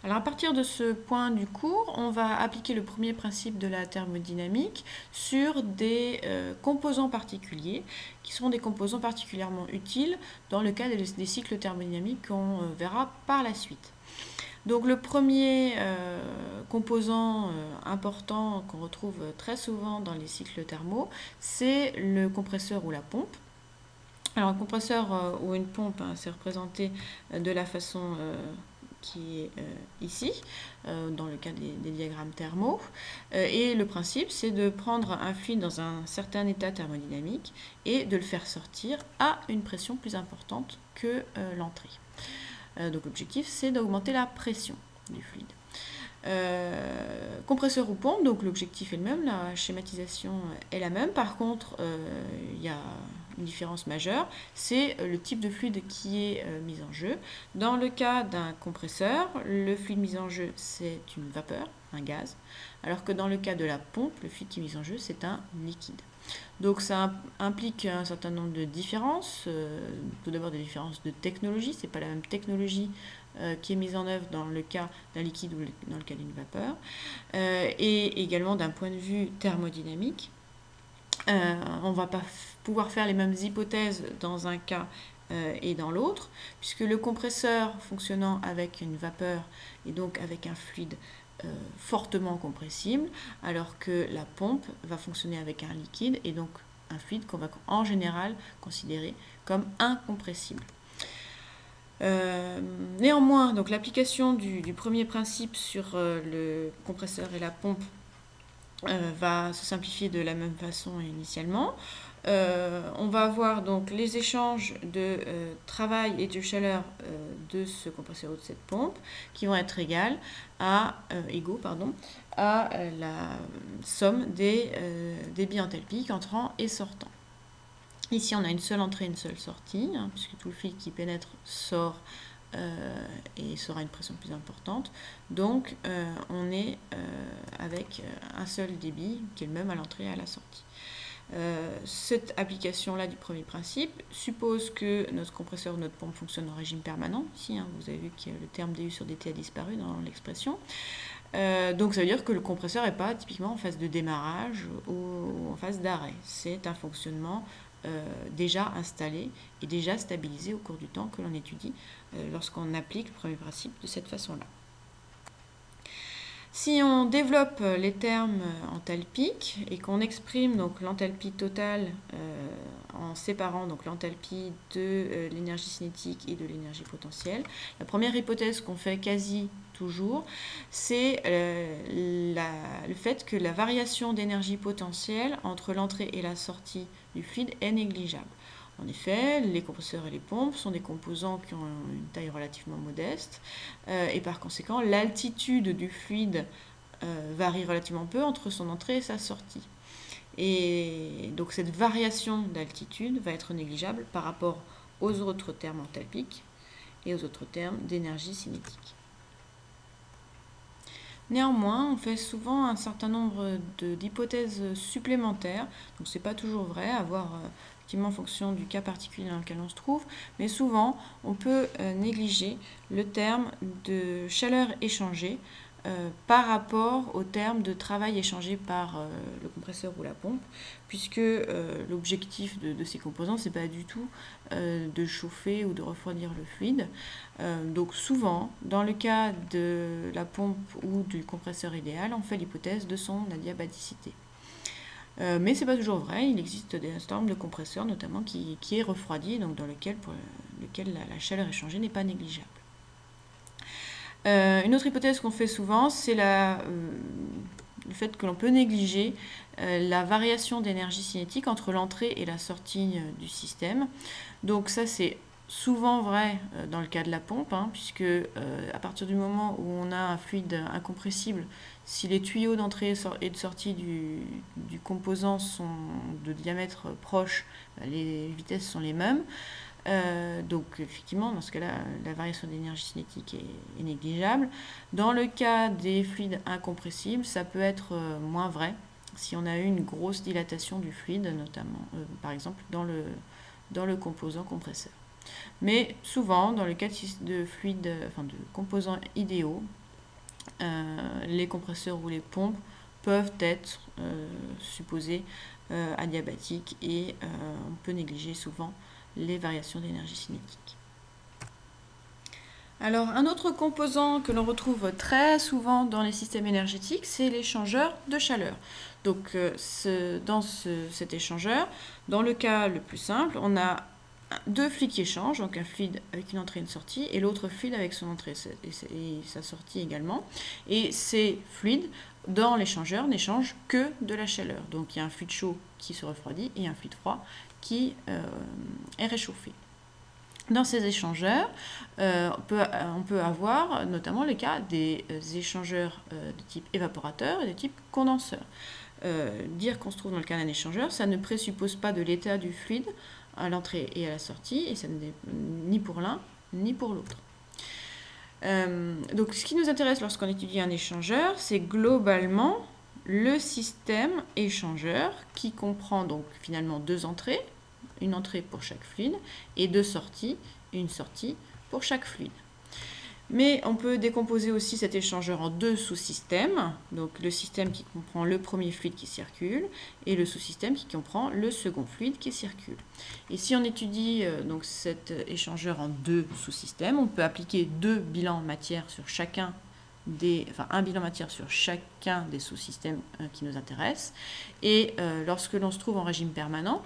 Alors à partir de ce point du cours, on va appliquer le premier principe de la thermodynamique sur des composants particuliers, qui seront des composants particulièrement utiles dans le cas des cycles thermodynamiques qu'on verra par la suite. Donc le premier composant important qu'on retrouve très souvent dans les cycles thermaux, c'est le compresseur ou la pompe. Alors un compresseur ou une pompe, hein, c'est représenté de la façon qui est ici, dans le cas des diagrammes thermaux. Et le principe, c'est de prendre un fluide dans un certain état thermodynamique et de le faire sortir à une pression plus importante que l'entrée. Donc l'objectif, c'est d'augmenter la pression du fluide. Compresseur ou pompe, donc l'objectif est le même, la schématisation est la même. Par contre, il y a une différence majeure, c'est le type de fluide qui est mis en jeu. Dans le cas d'un compresseur, le fluide mis en jeu, c'est une vapeur, un gaz, alors que dans le cas de la pompe, le fluide qui est mis en jeu, c'est un liquide. Donc ça implique un certain nombre de différences, tout d'abord des différences de technologie, c'est pas la même technologie qui est mise en œuvre dans le cas d'un liquide ou dans le cas d'une vapeur, et également d'un point de vue thermodynamique. On ne va pas pouvoir faire les mêmes hypothèses dans un cas et dans l'autre, puisque le compresseur fonctionnant avec une vapeur et donc avec un fluide fortement compressible, alors que la pompe va fonctionner avec un liquide et donc un fluide qu'on va en général considérer comme incompressible. Néanmoins, donc l'application du premier principe sur le compresseur et la pompe va se simplifier de la même façon initialement. On va avoir donc les échanges de travail et de chaleur de ce compresseur ou de cette pompe qui vont être égaux à la somme des débits enthalpiques entrant et sortant. Ici, on a une seule entrée et une seule sortie, hein, puisque tout le fluide qui pénètre sort et sera une pression plus importante. Donc, on est avec un seul débit qui est le même à l'entrée et à la sortie. Cette application-là du premier principe suppose que notre compresseur ou notre pompe fonctionne en régime permanent. Ici, hein, vous avez vu que le terme du sur dt a disparu dans l'expression. Donc ça veut dire que le compresseur n'est pas typiquement en phase de démarrage ou en phase d'arrêt. C'est un fonctionnement déjà installé et déjà stabilisé au cours du temps que l'on étudie lorsqu'on applique le premier principe de cette façon-là. Si on développe les termes enthalpiques et qu'on exprime donc l'enthalpie totale en séparant donc l'enthalpie de l'énergie cinétique et de l'énergie potentielle, la première hypothèse qu'on fait quasi toujours, c'est le fait que la variation d'énergie potentielle entre l'entrée et la sortie du fluide est négligeable. En effet, les compresseurs et les pompes sont des composants qui ont une taille relativement modeste et par conséquent, l'altitude du fluide varie relativement peu entre son entrée et sa sortie. Et donc cette variation d'altitude va être négligeable par rapport aux autres termes enthalpiques et aux autres termes d'énergie cinétique. Néanmoins, on fait souvent un certain nombre d'hypothèses supplémentaires, donc c'est pas toujours vrai, à voir effectivement en fonction du cas particulier dans lequel on se trouve, mais souvent on peut négliger le terme de chaleur échangée par rapport au terme de travail échangé par le compresseur ou la pompe, puisque l'objectif de ces composants, c'est pas du tout de chauffer ou de refroidir le fluide. Donc souvent, dans le cas de la pompe ou du compresseur idéal, on fait l'hypothèse de son adiabaticité. Mais ce n'est pas toujours vrai, il existe des certain nombre de compresseurs notamment qui est refroidi, donc dans lequel la chaleur échangée n'est pas négligeable. Une autre hypothèse qu'on fait souvent, c'est le fait que l'on peut négliger la variation d'énergie cinétique entre l'entrée et la sortie du système. Donc ça, c'est souvent vrai dans le cas de la pompe, hein, puisque à partir du moment où on a un fluide incompressible, si les tuyaux d'entrée et de sortie du composant sont de diamètre proche, les vitesses sont les mêmes. Donc effectivement, dans ce cas-là, la variation d'énergie cinétique est négligeable. Dans le cas des fluides incompressibles, ça peut être moins vrai si on a eu une grosse dilatation du fluide, notamment par exemple dans le composant compresseur. Mais souvent, dans le cas de fluides, de composants idéaux, les compresseurs ou les pompes peuvent être supposés adiabatiques et on peut négliger souvent les variations d'énergie cinétique. Alors, un autre composant que l'on retrouve très souvent dans les systèmes énergétiques, c'est l'échangeur de chaleur. Donc, cet échangeur, dans le cas le plus simple, on a deux fluides qui échangent, donc un fluide avec une entrée et une sortie, et l'autre fluide avec son entrée et sa sortie également. Et ces fluides, dans l'échangeur, n'échangent que de la chaleur. Donc, il y a un fluide chaud qui se refroidit et un fluide froid qui est réchauffé. Dans ces échangeurs, on peut avoir notamment le cas des échangeurs de type évaporateur et de type condenseur. Dire qu'on se trouve dans le cas d'un échangeur, ça ne présuppose pas de l'état du fluide à l'entrée et à la sortie, et ça n'est ni pour l'un ni pour l'autre. Donc ce qui nous intéresse lorsqu'on étudie un échangeur, c'est globalement le système échangeur qui comprend donc finalement deux entrées, une entrée pour chaque fluide, et deux sorties, une sortie pour chaque fluide. Mais on peut décomposer aussi cet échangeur en deux sous-systèmes, donc le système qui comprend le premier fluide qui circule, et le sous-système qui comprend le second fluide qui circule. Et si on étudie donc cet échangeur en deux sous-systèmes, on peut appliquer deux bilans matière sur chacun un bilan matière sur chacun des sous-systèmes qui nous intéressent. Et lorsque l'on se trouve en régime permanent,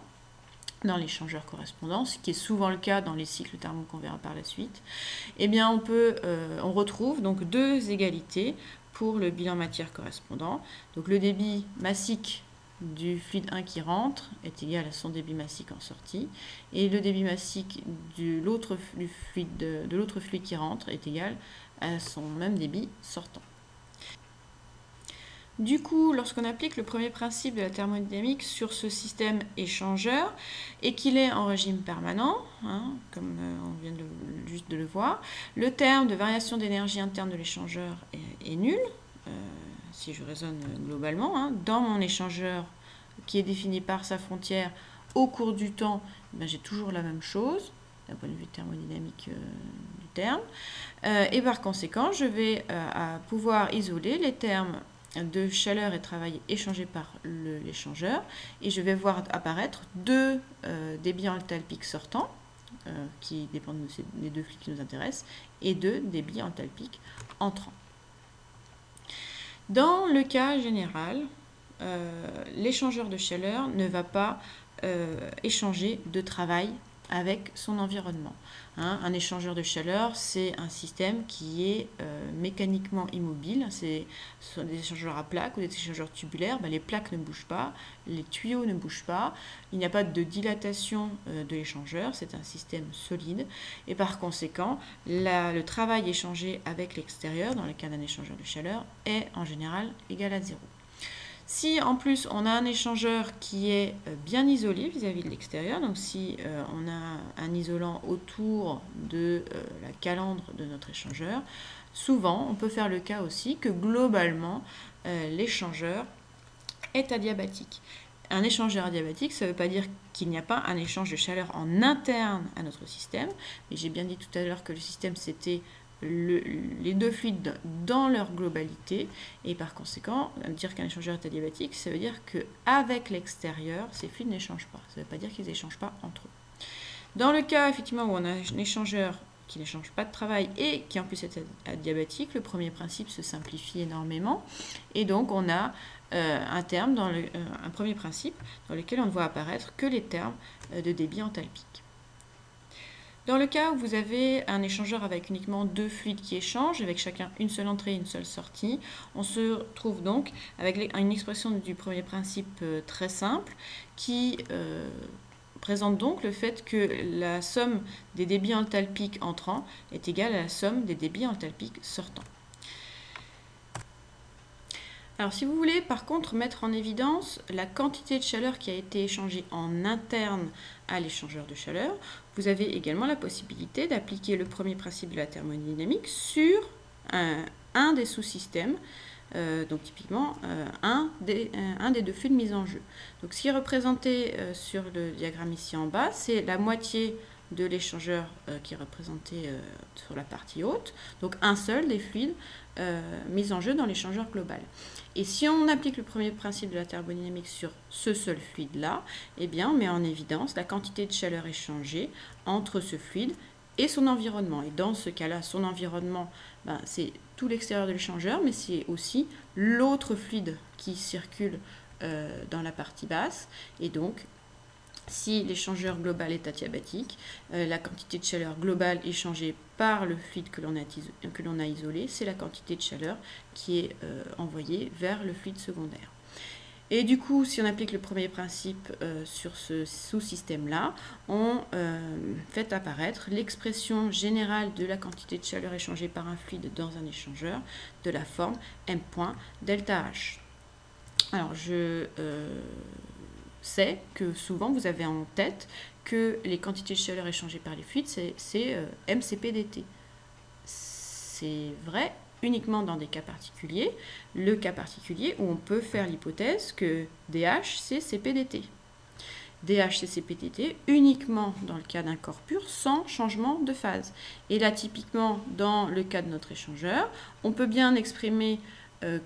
dans l'échangeur correspondant, ce qui est souvent le cas dans les cycles thermaux qu'on verra par la suite, eh bien on retrouve donc deux égalités pour le bilan matière correspondant. Donc le débit massique du fluide 1 qui rentre est égal à son débit massique en sortie, et le débit massique de l'autre fluide qui rentre est égal à son même débit sortant. Du coup, lorsqu'on applique le premier principe de la thermodynamique sur ce système échangeur et qu'il est en régime permanent, comme on vient juste de le voir, le terme de variation d'énergie interne de l'échangeur est nul, si je raisonne globalement. Dans mon échangeur qui est défini par sa frontière au cours du temps, j'ai toujours la même chose d'un point de vue thermodynamique du terme. Et par conséquent, je vais pouvoir isoler les termes de chaleur et travail échangés par l'échangeur, et je vais voir apparaître deux débits enthalpiques sortants qui dépendent des deux fluides qui nous intéressent, et deux débits enthalpiques entrants. Dans le cas général, l'échangeur de chaleur ne va pas échanger de travail avec son environnement. Un échangeur de chaleur, c'est un système qui est mécaniquement immobile. Ce sont des échangeurs à plaques ou des échangeurs tubulaires. Les plaques ne bougent pas, les tuyaux ne bougent pas, il n'y a pas de dilatation de l'échangeur, c'est un système solide, et par conséquent, le travail échangé avec l'extérieur, dans le cas d'un échangeur de chaleur, est en général égal à 0. Si en plus on a un échangeur qui est bien isolé vis-à-vis de l'extérieur, donc si on a un isolant autour de la calandre de notre échangeur, souvent on peut faire le cas aussi que globalement l'échangeur est adiabatique. Un échangeur adiabatique, ça ne veut pas dire qu'il n'y a pas un échange de chaleur en interne à notre système, mais j'ai bien dit tout à l'heure que le système c'était les deux fluides dans leur globalité, et par conséquent, dire qu'un échangeur est adiabatique, ça veut dire qu'avec l'extérieur, ces fluides n'échangent pas. Ça ne veut pas dire qu'ils n'échangent pas entre eux. Dans le cas effectivement où on a un échangeur qui n'échange pas de travail et qui en plus est adiabatique, le premier principe se simplifie énormément, et donc on a un premier principe dans lequel on ne voit apparaître que les termes de débit enthalpique. Dans le cas où vous avez un échangeur avec uniquement deux fluides qui échangent, avec chacun une seule entrée et une seule sortie, on se trouve donc avec une expression du premier principe très simple qui présente donc le fait que la somme des débits enthalpiques entrants est égale à la somme des débits enthalpiques sortants. Alors si vous voulez par contre mettre en évidence la quantité de chaleur qui a été échangée en interne à l'échangeur de chaleur, vous avez également la possibilité d'appliquer le premier principe de la thermodynamique sur un des sous-systèmes, donc typiquement un des deux fluides mis en jeu. Donc ce qui est représenté sur le diagramme ici en bas, c'est la moitié de l'échangeur qui est représenté sur la partie haute, donc un seul des fluides mis en jeu dans l'échangeur global. Et si on applique le premier principe de la thermodynamique sur ce seul fluide-là, eh bien, on met en évidence la quantité de chaleur échangée entre ce fluide et son environnement. Et dans ce cas-là, son environnement, c'est tout l'extérieur de l'échangeur, mais c'est aussi l'autre fluide qui circule dans la partie basse. Et donc, si l'échangeur global est adiabatique, la quantité de chaleur globale échangée par le fluide que l'on a isolé, c'est la quantité de chaleur qui est envoyée vers le fluide secondaire. Et du coup, si on applique le premier principe sur ce sous-système-là, on fait apparaître l'expression générale de la quantité de chaleur échangée par un fluide dans un échangeur de la forme m point delta H. Alors, je sais que souvent vous avez en tête que les quantités de chaleur échangées par les fluides, c'est MCP dt. C'est vrai uniquement dans des cas particuliers, le cas particulier où on peut faire l'hypothèse que DH c'est CP dt. DH c'est CP dt uniquement dans le cas d'un corps pur sans changement de phase. Et là typiquement dans le cas de notre échangeur, on peut bien exprimer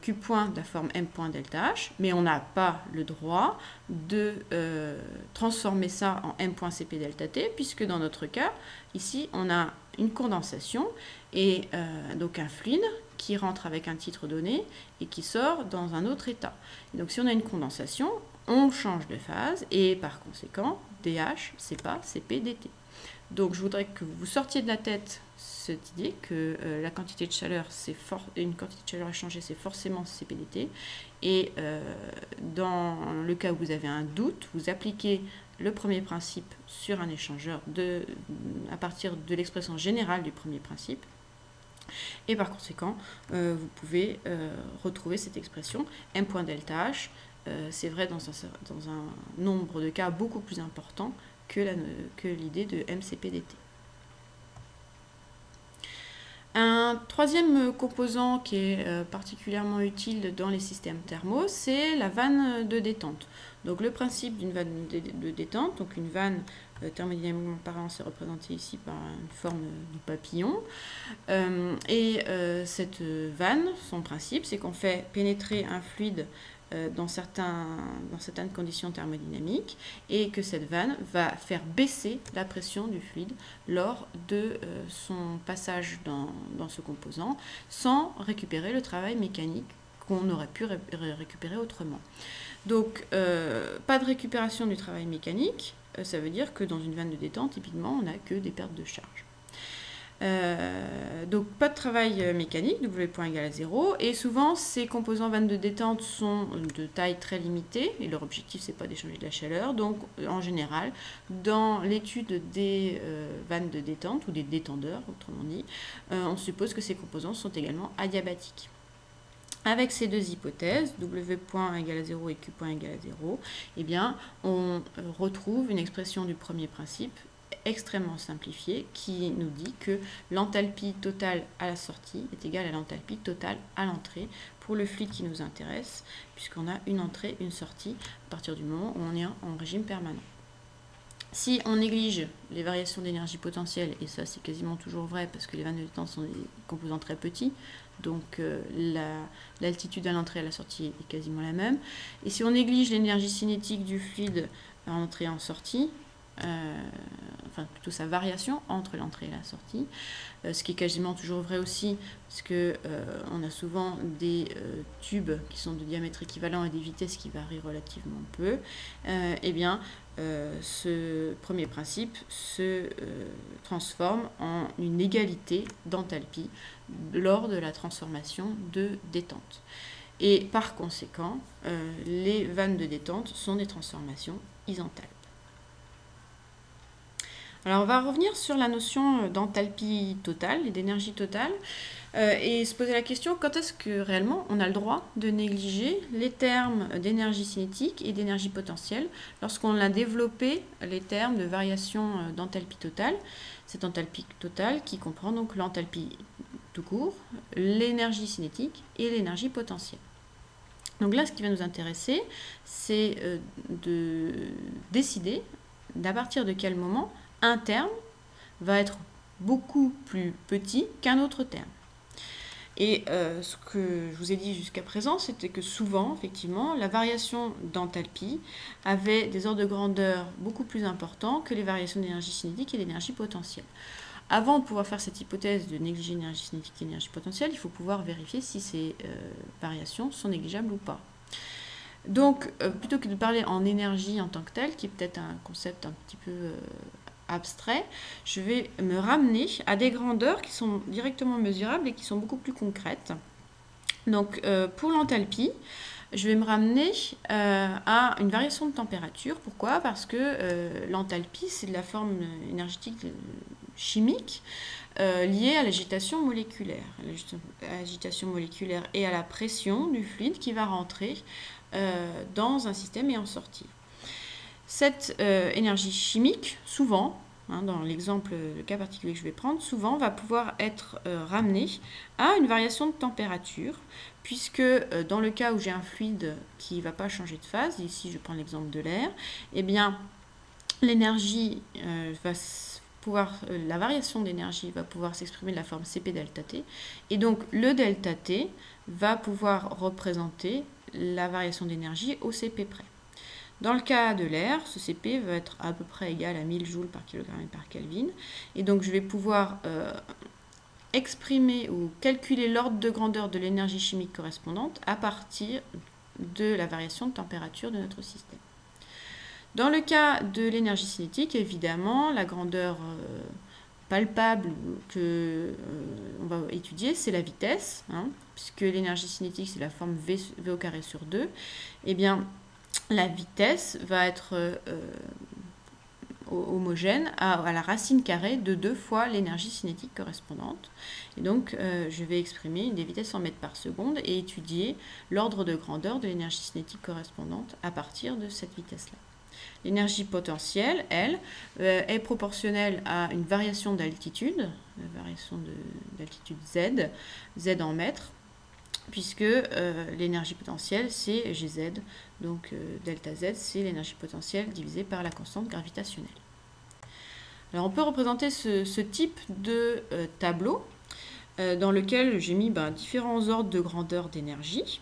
Q point de la forme M point delta H, mais on n'a pas le droit de transformer ça en M point CP delta T, puisque dans notre cas, ici, on a une condensation et donc un fluide qui rentre avec un titre donné et qui sort dans un autre état. Et donc si on a une condensation, on change de phase et par conséquent, DH, c'est pas CP dt. Donc je voudrais que vous sortiez de la tête cette idée que la quantité de chaleur, une quantité de chaleur échangée, c'est forcément CP dt. Et dans le cas où vous avez un doute, vous appliquez le premier principe sur un échangeur à partir de l'expression générale du premier principe. Et par conséquent, vous pouvez retrouver cette expression M point delta H. C'est vrai dans un nombre de cas beaucoup plus important que l'idée de MCP dt. Un troisième composant qui est particulièrement utile dans les systèmes thermaux, c'est la vanne de détente. Donc le principe d'une vanne de détente, donc une vanne thermodynamiquement parlant, c'est représenté ici par une forme de papillon. Cette vanne, son principe, c'est qu'on fait pénétrer un fluide dans certaines conditions thermodynamiques et que cette vanne va faire baisser la pression du fluide lors de son passage dans ce composant sans récupérer le travail mécanique qu'on aurait pu récupérer autrement. Donc, pas de récupération du travail mécanique, ça veut dire que dans une vanne de détente, typiquement, on n'a que des pertes de charge. Donc pas de travail mécanique, W point égal à 0, et souvent ces composants vannes de détente sont de taille très limitée, et leur objectif c'est pas d'échanger de la chaleur, donc en général, dans l'étude des vannes de détente, ou des détendeurs autrement dit, on suppose que ces composants sont également adiabatiques. Avec ces deux hypothèses, W point égal à 0 et Q point égal à 0, eh bien, on retrouve une expression du premier principe extrêmement simplifiée qui nous dit que l'enthalpie totale à la sortie est égale à l'enthalpie totale à l'entrée pour le fluide qui nous intéresse, puisqu'on a une entrée, une sortie à partir du moment où on est en régime permanent. Si on néglige les variations d'énergie potentielle, et ça c'est quasiment toujours vrai parce que les vannes de détente sont des composants très petits, donc l'altitude à l'entrée et à la sortie est quasiment la même, et si on néglige l'énergie cinétique du fluide à entrée et en sortie, enfin plutôt sa variation entre l'entrée et la sortie, ce qui est quasiment toujours vrai aussi, parce que on a souvent des tubes qui sont de diamètre équivalent et des vitesses qui varient relativement peu, eh bien ce premier principe se transforme en une égalité d'enthalpie lors de la transformation de détente. Et par conséquent, les vannes de détente sont des transformations isenthalpes. Alors on va revenir sur la notion d'enthalpie totale et d'énergie totale et se poser la question quand est-ce que réellement on a le droit de négliger les termes d'énergie cinétique et d'énergie potentielle lorsqu'on a développé les termes de variation d'enthalpie totale, cette enthalpie totale qui comprend donc l'enthalpie tout court, l'énergie cinétique et l'énergie potentielle. Donc là ce qui va nous intéresser c'est de décider d'à partir de quel moment un terme va être beaucoup plus petit qu'un autre terme. Et ce que je vous ai dit jusqu'à présent, c'était que souvent, effectivement, la variation d'enthalpie avait des ordres de grandeur beaucoup plus importants que les variations d'énergie cinétique et d'énergie potentielle. Avant de pouvoir faire cette hypothèse de négliger l'énergie cinétique et l'énergie potentielle, il faut pouvoir vérifier si ces variations sont négligeables ou pas. Donc, plutôt que de parler en énergie en tant que telle, qui est peut-être un concept un petit peu abstrait, je vais me ramener à des grandeurs qui sont directement mesurables et qui sont beaucoup plus concrètes. Donc, pour l'enthalpie, je vais me ramener à une variation de température. Pourquoi? Parce que l'enthalpie, c'est de la forme énergétique chimique liée à l'agitation moléculaire. L'agitation moléculaire et à la pression du fluide qui va rentrer dans un système et en sortir. Cette énergie chimique, souvent, dans l'exemple, le cas particulier que je vais prendre, souvent va pouvoir être ramenée à une variation de température, puisque dans le cas où j'ai un fluide qui ne va pas changer de phase, ici je prends l'exemple de l'air, eh bien l'énergie la variation d'énergie va pouvoir s'exprimer de la forme Cp delta T, et donc le delta T va pouvoir représenter la variation d'énergie au Cp près. Dans le cas de l'air, ce Cp va être à peu près égal à 1000 joules par kilogramme et par Kelvin. Et donc je vais pouvoir exprimer ou calculer l'ordre de grandeur de l'énergie chimique correspondante à partir de la variation de température de notre système. Dans le cas de l'énergie cinétique, évidemment, la grandeur palpable que on va étudier, c'est la vitesse, puisque l'énergie cinétique, c'est la forme v au carré sur 2. Eh bien, la vitesse va être homogène à la racine carrée de 2 fois l'énergie cinétique correspondante. Et donc, je vais exprimer des vitesses en mètres par seconde et étudier l'ordre de grandeur de l'énergie cinétique correspondante à partir de cette vitesse-là. L'énergie potentielle, elle, est proportionnelle à une variation d'altitude, la variation d'altitude Z en mètres, puisque l'énergie potentielle, c'est Gz, donc delta Z, c'est l'énergie potentielle divisée par la constante gravitationnelle. Alors on peut représenter ce type de tableau dans lequel j'ai mis différents ordres de grandeur d'énergie.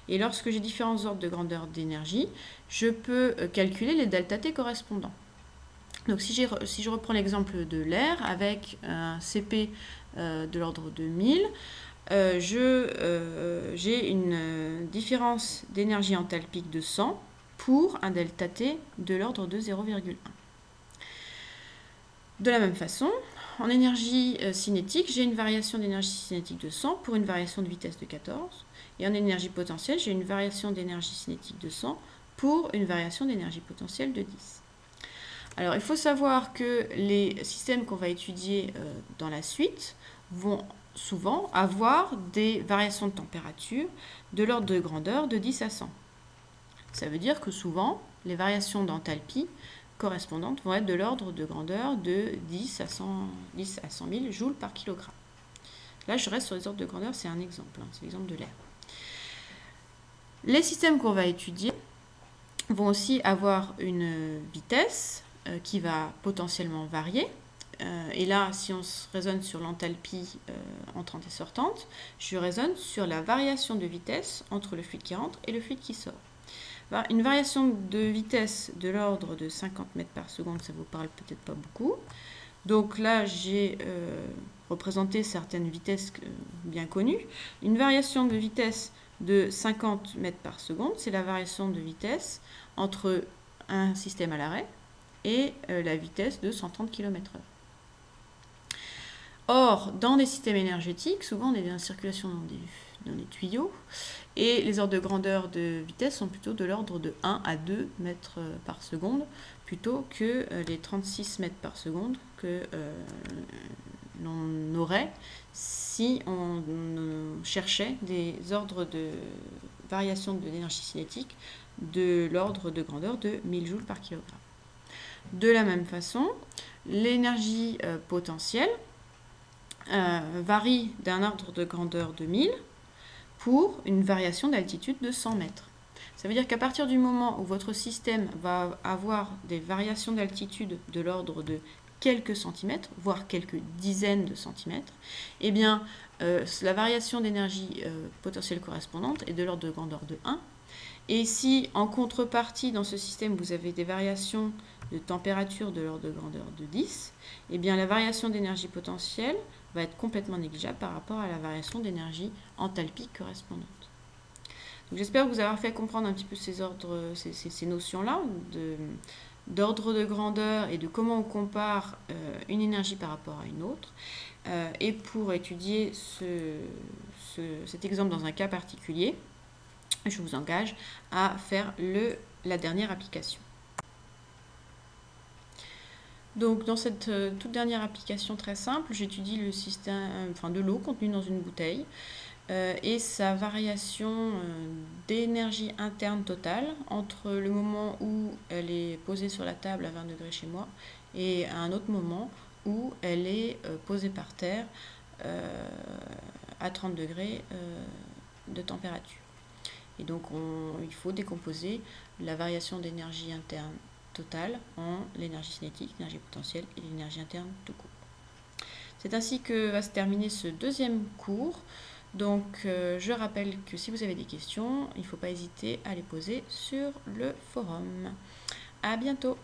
Et lorsque j'ai différents ordres de grandeur d'énergie, je peux calculer les delta T correspondants. Donc si je reprends l'exemple de l'air avec un Cp de l'ordre de 1000, j'ai une différence d'énergie enthalpique de 100 pour un delta T de l'ordre de 0,1. De la même façon, en énergie cinétique, j'ai une variation d'énergie cinétique de 100 pour une variation de vitesse de 14. Et en énergie potentielle, j'ai une variation d'énergie cinétique de 100 pour une variation d'énergie potentielle de 10. Alors, il faut savoir que les systèmes qu'on va étudier dans la suite vont souvent avoir des variations de température de l'ordre de grandeur de 10 à 100. Ça veut dire que souvent, les variations d'enthalpie correspondantes vont être de l'ordre de grandeur de 10 à 100 000 joules par kilogramme. Là, je reste sur les ordres de grandeur, c'est un exemple, c'est l'exemple de l'air. Les systèmes qu'on va étudier vont aussi avoir une vitesse qui va potentiellement varier. Et là, si on raisonne sur l'enthalpie entrante et sortante, je raisonne sur la variation de vitesse entre le fluide qui rentre et le fluide qui sort. Une variation de vitesse de l'ordre de 50 mètres par seconde, ça ne vous parle peut-être pas beaucoup. Donc là, j'ai représenté certaines vitesses bien connues. Une variation de vitesse de 50 mètres par seconde, c'est la variation de vitesse entre un système à l'arrêt et la vitesse de 130 km/h. Or, dans des systèmes énergétiques, souvent on est en circulation dans des tuyaux, et les ordres de grandeur de vitesse sont plutôt de l'ordre de 1 à 2 mètres par seconde, plutôt que les 36 mètres par seconde que l'on aurait si on cherchait des ordres de variation de l'énergie cinétique de l'ordre de grandeur de 1000 joules par kilogramme. De la même façon, l'énergie potentielle varie d'un ordre de grandeur de 1000 pour une variation d'altitude de 100 mètres. Ça veut dire qu'à partir du moment où votre système va avoir des variations d'altitude de l'ordre de quelques centimètres, voire quelques dizaines de centimètres, eh bien, la variation d'énergie potentielle correspondante est de l'ordre de grandeur de 1. Et si, en contrepartie, dans ce système, vous avez des variations de température de l'ordre de grandeur de 10, eh bien, la variation d'énergie potentielle va être complètement négligeable par rapport à la variation d'énergie enthalpique correspondante. J'espère vous avoir fait comprendre un petit peu ces notions-là d'ordre de grandeur et de comment on compare une énergie par rapport à une autre. Et pour étudier cet exemple dans un cas particulier, je vous engage à faire la dernière application. Donc dans cette toute dernière application très simple, j'étudie le système de l'eau contenue dans une bouteille et sa variation d'énergie interne totale entre le moment où elle est posée sur la table à 20 degrés chez moi et à un autre moment où elle est posée par terre à 30 degrés de température. Et donc il faut décomposer la variation d'énergie interne totale en l'énergie cinétique, l'énergie potentielle et l'énergie interne tout court. C'est ainsi que va se terminer ce deuxième cours. Donc je rappelle que si vous avez des questions, il ne faut pas hésiter à les poser sur le forum. À bientôt!